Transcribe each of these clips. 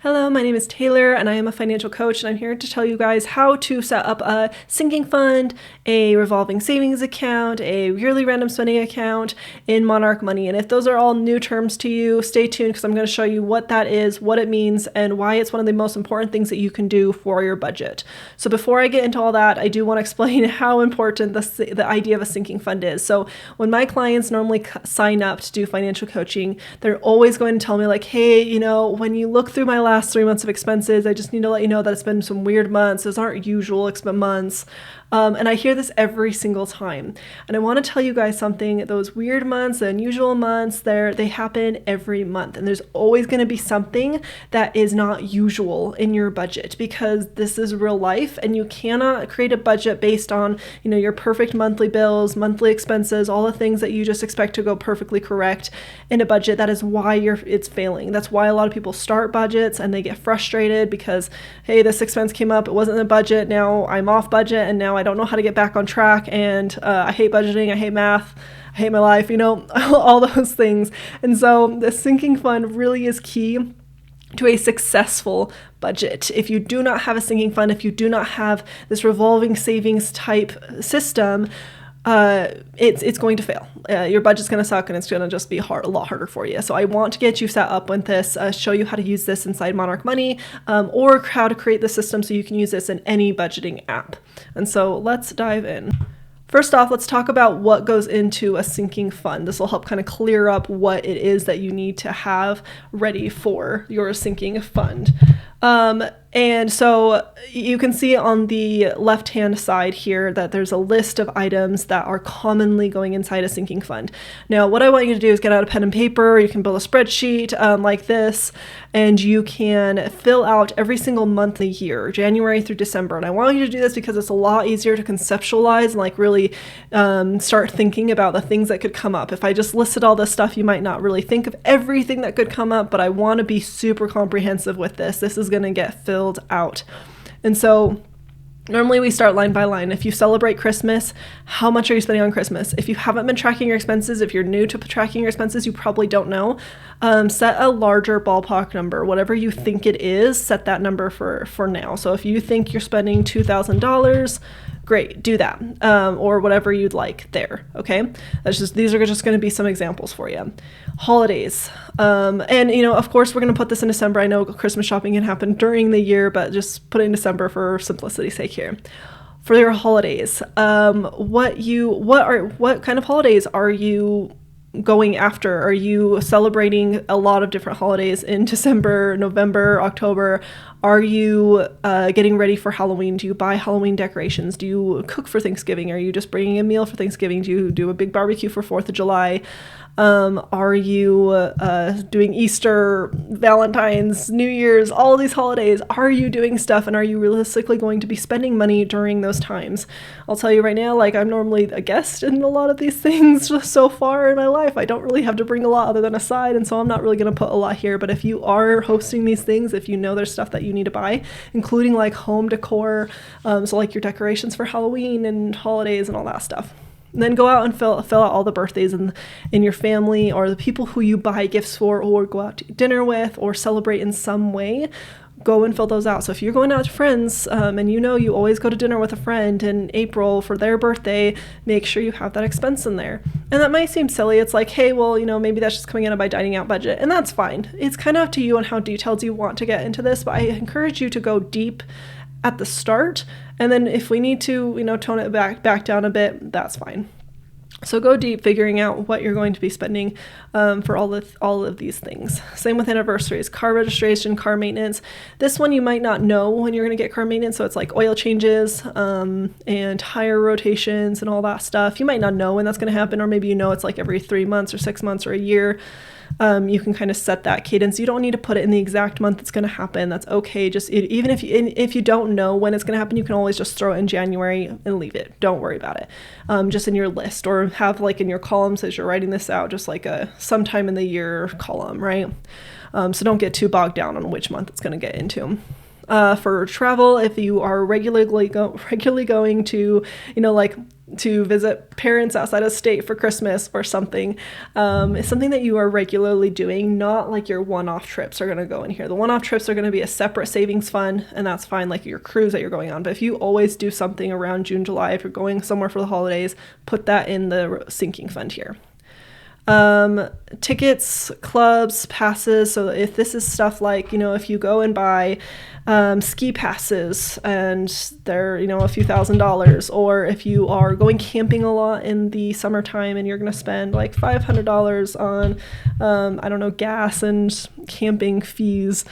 Hello, my name is Taylor and I am a financial coach, and I'm here to tell you guys how to set up a sinking fund, a revolving savings account, a yearly random spending account in Monarch Money. And if those are all new terms to you, stay tuned because I'm going to show you what that is, what it means, and why it's one of the most important things that you can do for your budget. So before I get into all that, I do want to explain how important the idea of a sinking fund is. So when my clients normally sign up to do financial coaching, they're always going to tell me like, hey, when you look through my last 3 months of expenses, I just need to let you know that it's been some weird months. Those aren't usual months. And I hear this every single time. And I want to tell you guys something. Those weird months, the unusual months, they happen every month. And there's always going to be something that is not usual in your budget because this is real life and you cannot create a budget based on, your perfect monthly bills, monthly expenses, all the things that you just expect to go perfectly correct in a budget. That is why it's failing. That's why a lot of people start budgets and they get frustrated because, hey, this expense came up. It wasn't in the budget. Now I'm off budget and now I don't know how to get back on track, and I hate budgeting, I hate math, I hate my life, all those things. And so the sinking fund really is key to a successful budget. If you do not have a sinking fund, if you do not have this revolving savings type system, it's going to fail. Your budget's going to suck and it's going to just be a lot harder for you. So I want to get you set up with this, show you how to use this inside Monarch Money, or how to create the system so you can use this in any budgeting app. And so let's dive in. First off, let's talk about what goes into a sinking fund. This will help kind of clear up what it is that you need to have ready for your sinking fund. And so you can see on the left-hand side here that there's a list of items that are commonly going inside a sinking fund. Now, what I want you to do is get out a pen and paper. You can build a spreadsheet like this, and you can fill out every single month of the year, January through December. And I want you to do this because it's a lot easier to conceptualize and really start thinking about the things that could come up. If I just listed all this stuff, you might not really think of everything that could come up, but I want to be super comprehensive with this. This is going to get filled out. And so normally we start line by line. If you celebrate Christmas, how much are you spending on Christmas? If you haven't been tracking your expenses, if you're new to tracking your expenses, you probably don't know. Set a larger ballpark number. Whatever you think it is, set that number for now. So if you think you're spending $2,000, great, do that, or whatever you'd like there, okay? These are just going to be some examples for you. Holidays, and of course we're going to put this in December. I know Christmas shopping can happen during the year, but just put it in December for simplicity's sake here. For your holidays, what kind of holidays are you going after? Are you celebrating a lot of different holidays in December, November, October? Are you getting ready for Halloween? Do you buy Halloween decorations? Do you cook for Thanksgiving? Are you just bringing a meal for Thanksgiving? Do you do a big barbecue for 4th of July? Are you doing Easter, Valentine's, New Year's, all these holidays? Are you doing stuff, and are you realistically going to be spending money during those times? I'll tell you right now, I'm normally a guest in a lot of these things so far in my life. I don't really have to bring a lot other than a side, and so I'm not really going to put a lot here. But if you are hosting these things, if you know there's stuff that you need to buy, including home decor, so your decorations for Halloween and holidays and all that stuff. And then go out and fill out all the birthdays in your family, or the people who you buy gifts for or go out to dinner with or celebrate in some way. Go and fill those out. So if you're going out to friends and you always go to dinner with a friend in April for their birthday, make sure you have that expense in there. And that might seem silly. It's like, hey, well, maybe that's just coming out of my dining out budget, and that's fine. It's kind of up to you on how detailed you want to get into this, but I encourage you to go deep at the start, and then if we need to, tone it back down a bit, that's fine. So go deep figuring out what you're going to be spending for all of these things. Same with anniversaries, car registration, car maintenance. This one you might not know when you're going to get car maintenance, so it's oil changes and tire rotations and all that stuff. You might not know when that's going to happen, or maybe it's every 3 months or 6 months or a year. You can kind of set that cadence. You don't need to put it in the exact month it's going to happen. That's okay. Just even if you don't know when it's going to happen, you can always just throw it in January and leave it. Don't worry about it. Just in your list, or have in your columns as you're writing this out, just a sometime in the year column, right? So don't get too bogged down on which month it's going to get into. For travel, if you are regularly going to, to visit parents outside of state for Christmas or something. It's something that you are regularly doing, not like your one-off trips are going to go in here. The one-off trips are going to be a separate savings fund, and that's fine, like your cruise that you're going on. But if you always do something around June, July, if you're going somewhere for the holidays, put that in the sinking fund here. Tickets, clubs, passes. So if this is stuff like, if you go and buy ski passes and they're, a few $1,000s, or if you are going camping a lot in the summertime and you're going to spend like $500 on, I don't know, gas and camping fees.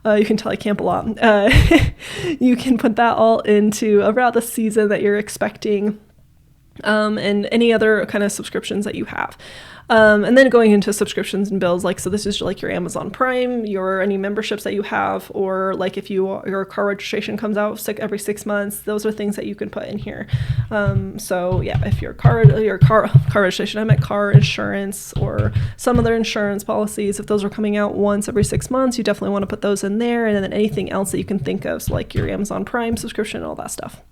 You can tell I camp a lot. You can put that all into around the season that you're expecting, and any other kind of subscriptions that you have. And then going into subscriptions and bills, so this is like your Amazon Prime, any memberships that you have, or like if your car registration comes out every 6 months, those are things that you can put in here. So yeah, if your car registration, I meant car insurance or some other insurance policies, if those are coming out once every 6 months, you definitely want to put those in there. And then anything else that you can think of, so like your Amazon Prime subscription and all that stuff.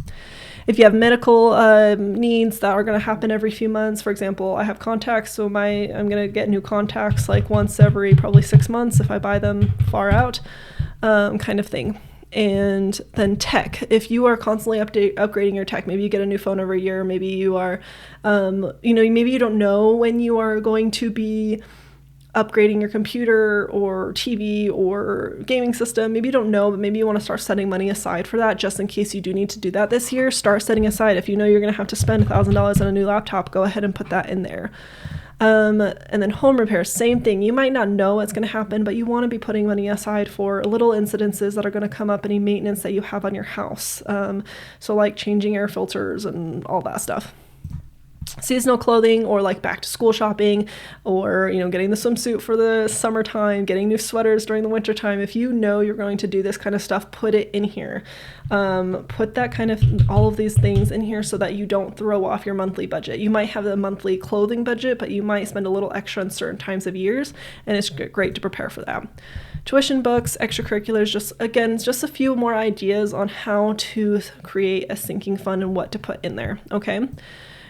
If you have medical needs that are going to happen every few months, for example, I have contacts, so I'm going to get new contacts like once every probably 6 months if I buy them far out, kind of thing. And then tech, if you are constantly upgrading your tech, maybe you get a new phone every year, maybe you are, maybe you don't know when you are going to be upgrading your computer or TV or gaming system. Maybe you don't know, but maybe you want to start setting money aside for that just in case you do need to do that this year. Start setting aside. If you know you're going to have to spend $1,000 on a new laptop, go ahead and put that in there. And then home repairs, same thing. You might not know what's going to happen, but you want to be putting money aside for little incidences that are going to come up, any maintenance that you have on your house. So like changing air filters and all that stuff. Seasonal clothing, or like back to school shopping, or getting the swimsuit for the summertime, getting new sweaters during the wintertime. If you know you're going to do this kind of stuff, put it in here. Put that kind of all of these things in here so that you don't throw off your monthly budget. You might have a monthly clothing budget, but you might spend a little extra in certain times of years, and it's great to prepare for that. Tuition, books, extracurriculars, just a few more ideas on how to create a sinking fund and what to put in there, okay?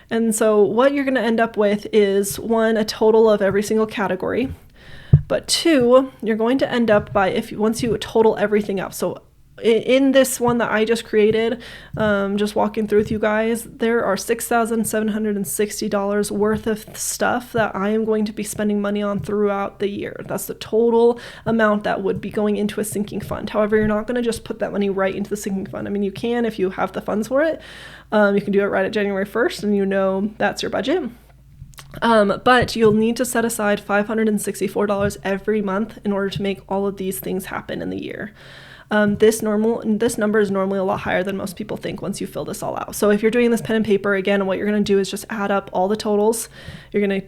And so what you're going to end up with is, 1, a total of every single category, but 2, you're going to end up once you total everything up. So in this one that I just created, just walking through with you guys, there are $6,760 worth of stuff that I am going to be spending money on throughout the year. That's the total amount that would be going into a sinking fund. However, you're not going to just put that money right into the sinking fund. I mean, you can if you have the funds for it. You can do it right at January 1st and that's your budget. But you'll need to set aside $564 every month in order to make all of these things happen in the year. This number is normally a lot higher than most people think once you fill this all out. So if you're doing this pen and paper, again, what you're going to do is just add up all the totals. You're going to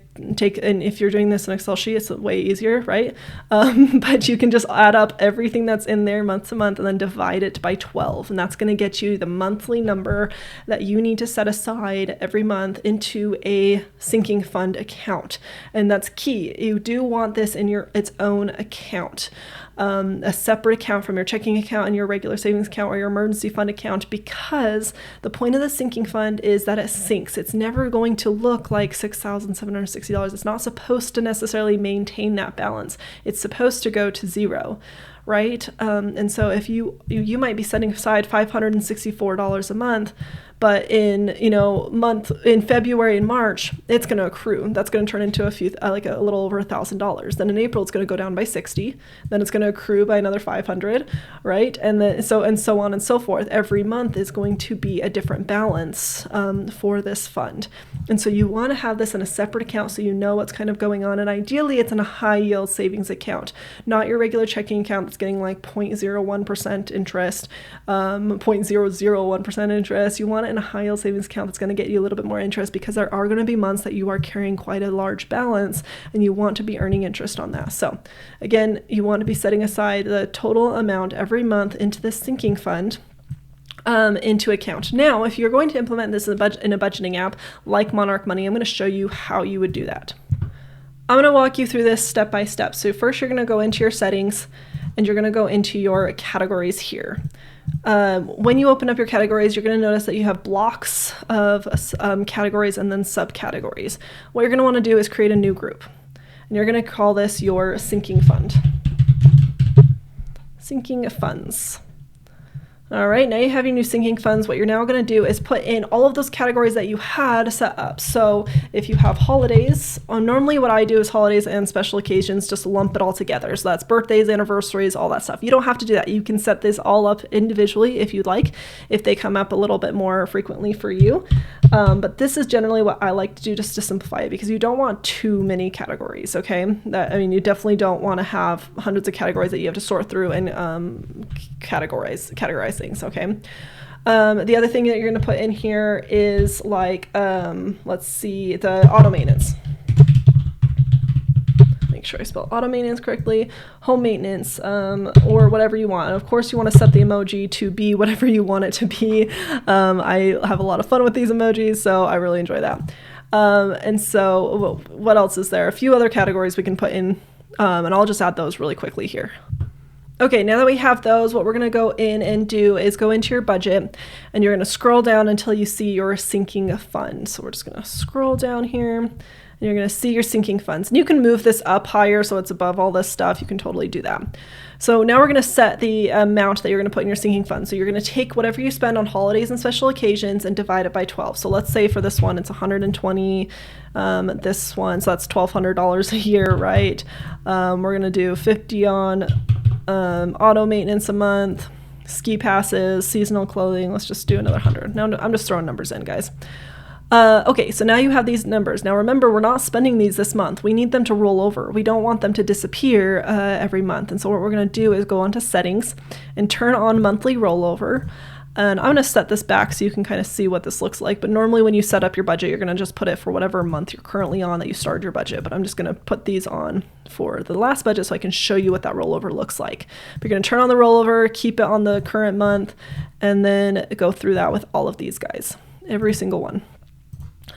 and if you're doing this in Excel sheet, it's way easier, right? But you can just add up everything that's in there month to month and then divide it by 12. And that's going to get you the monthly number that you need to set aside every month into a sinking fund account. And that's key. You do want this in its own account. A separate account from your checking account and your regular savings account or your emergency fund account, because the point of the sinking fund is that it sinks. It's never going to look like $6,760. It's not supposed to necessarily maintain that balance. It's supposed to go to zero, right? And so if you might be setting aside $564 a month, but in February and March, it's going to accrue. That's going to turn into a little over $1,000. Then in April, it's going to go down by 60. Then it's going to accrue by another 500, right? And then so on and so forth. Every month is going to be a different balance for this fund. And so you want to have this in a separate account so you know what's kind of going on. And ideally, it's in a high yield savings account, not your regular checking account that's getting like 0.01% interest, 0.001% interest. You want it in a high yield savings account that's going to get you a little bit more interest, because there are going to be months that you are carrying quite a large balance and you want to be earning interest on that. So again, you want to be setting aside the total amount every month into this sinking fund into account. Now, if you're going to implement this in a budgeting app like Monarch Money, I'm going to show you how you would do that. I'm going to walk you through this step by step. So first, you're going to go into your settings, and you're going to go into your categories here. When you open up your categories, you're going to notice that you have blocks of categories and then subcategories. What you're going to want to do is create a new group, and you're going to call this your sinking fund. Sinking funds. All right, now you have your new sinking funds. What you're now going to do is put in all of those categories that you had set up. So if you have holidays, normally what I do is holidays and special occasions, just lump it all together. So that's birthdays, anniversaries, all that stuff. You don't have to do that. You can set this all up individually if you'd like, if they come up a little bit more frequently for you. But this is generally what I like to do just to simplify it, because you don't want too many categories, okay? You definitely don't want to have hundreds of categories that you have to sort through and categorize things, okay? The other thing that you're going to put in here is like, let's see, the auto maintenance. Make sure I spell auto maintenance correctly, home maintenance, or whatever you want. And of course, you want to set the emoji to be whatever you want it to be. I have a lot of fun with these emojis, so I really enjoy that. And so what else is there? A few other categories we can put in, and I'll just add those really quickly here. Okay, now that we have those, what we're going to go in and do is go into your budget, and you're going to scroll down until you see your sinking fund. So we're just going to scroll down here, and you're going to see your sinking funds. And you can move this up higher so it's above all this stuff. You can totally do that. So now we're going to set the amount that you're going to put in your sinking fund. So you're going to take whatever you spend on holidays and special occasions and divide it by 12. So let's say for this one, it's 120. This one, so that's $1,200 a year, right? We're going to do 50 on auto maintenance a month, ski passes, seasonal clothing. Let's just do another 100. Now I'm just throwing numbers in, guys. Okay, so now you have these numbers. Now remember, we're not spending these this month. We need them to roll over. We don't want them to disappear every month. And so what we're going to do is go onto settings and turn on monthly rollover. And I'm going to set this back so you can kind of see what this looks like. But normally when you set up your budget, you're going to just put it for whatever month you're currently on that you started your budget. But I'm just going to put these on for the last budget so I can show you what that rollover looks like. But you're going to turn on the rollover, keep it on the current month, and then go through that with all of these guys, every single one.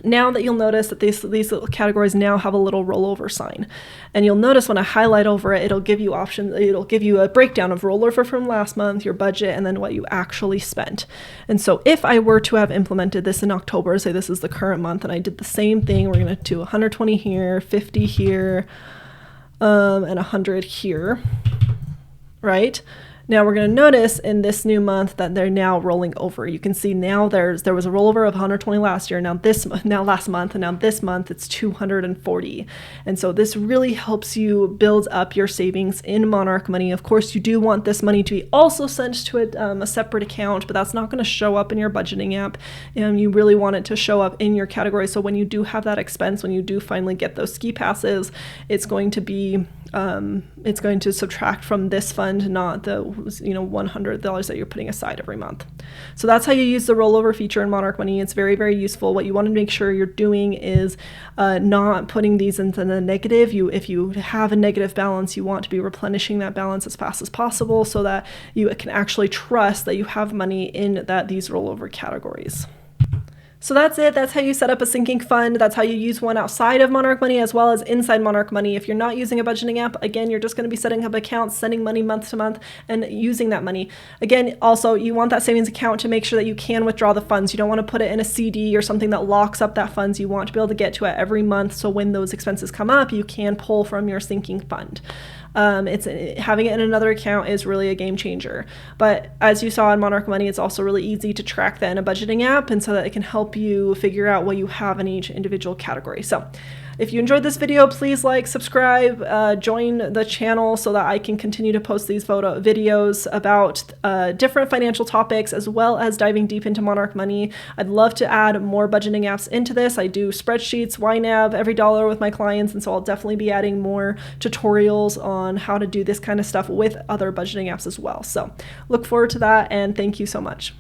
Now that you'll notice that these little categories now have a little rollover sign. And you'll notice when I highlight over it, it'll give you options. It'll give you a breakdown of rollover from last month, your budget, and then what you actually spent. And so if I were to have implemented this in October, say this is the current month, and I did the same thing, we're going to do 120 here, 50 here, and 100 here, right? Now we're going to notice in this new month that they're now rolling over. You can see now there was a rollover of 120 last year. Now last month, and now this month it's 240. And so this really helps you build up your savings in Monarch Money. Of course, you do want this money to be also sent to a separate account, but that's not going to show up in your budgeting app. You really want it to show up in your category. So when you do have that expense, when you do finally get those ski passes, it's going to subtract from this fund, not the $100 that you're putting aside every month. So that's how you use the rollover feature in Monarch Money. It's very, very useful. What you want to make sure you're doing is not putting these into the negative. If you have a negative balance, you want to be replenishing that balance as fast as possible so that you can actually trust that you have money in these rollover categories. So that's it. That's how you set up a sinking fund. That's how you use one outside of Monarch Money as well as inside Monarch Money. If you're not using a budgeting app, again, you're just going to be setting up accounts, sending money month to month, and using that money. Again, also, you want that savings account to make sure that you can withdraw the funds. You don't want to put it in a CD or something that locks up that funds. You want to be able to get to it every month, so when those expenses come up, you can pull from your sinking fund. Having it in another account is really a game changer. But as you saw in Monarch Money, it's also really easy to track that in a budgeting app, and so that it can help you figure out what you have in each individual category. So if you enjoyed this video, please like, subscribe, join the channel so that I can continue to post these videos about different financial topics, as well as diving deep into Monarch Money. I'd love to add more budgeting apps into this. I do spreadsheets, YNAB, every dollar with my clients, and so I'll definitely be adding more tutorials on how to do this kind of stuff with other budgeting apps as well. So look forward to that, and thank you so much.